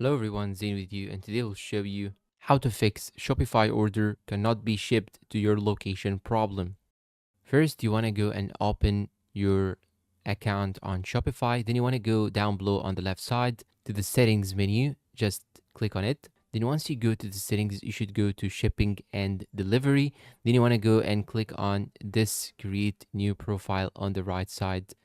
Hello everyone, Zain with you, and today I'll show you how to fix Shopify order cannot be shipped to your location problem. First, you want to go and open your account on Shopify. Then you want to go down below on the left side to the settings menu. Just click on it. Then once you go to the settings, you should go to shipping and delivery. Then you want to go and click on this create new profile on the right side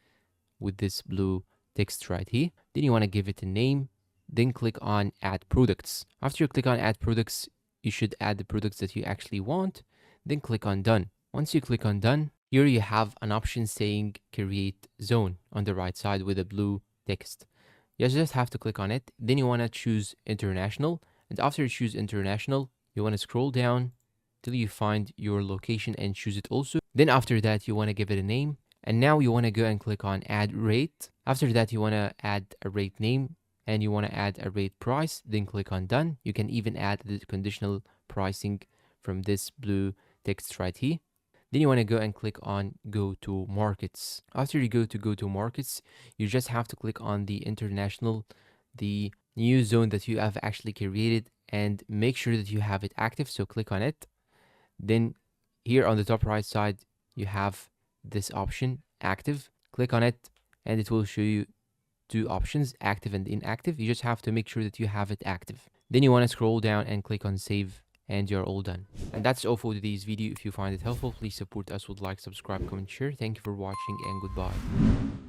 with this blue text right here. Then you want to give it a name. Then click on add products. After you click on add products, you should add the products that you actually want. Then click on done. Once you click on done, here you have an option saying create zone on the right side with a blue text. You just have to click on it. Then you want to choose international. And after you choose international, you want to scroll down till you find your location and choose it also. Then after that, you want to give it a name. And now you want to go and click on add rate. After that, you want to add a rate name and you want to add a rate price. Then click on done. You can even add the conditional pricing from this blue text right here. Then you want to go and click on go to markets. After you go to markets, you just have to click on the international, the new zone that you have actually created, and make sure that you have it active. So click on it. Then here on the top right side, you have this option active. Click on it and it will show you two options, active and inactive. You just have to make sure that you have it active. Then you want to scroll down and click on save and you're all done. And that's all for today's video. If you find it helpful, please support us with like, subscribe, comment, share. Thank you for watching and goodbye.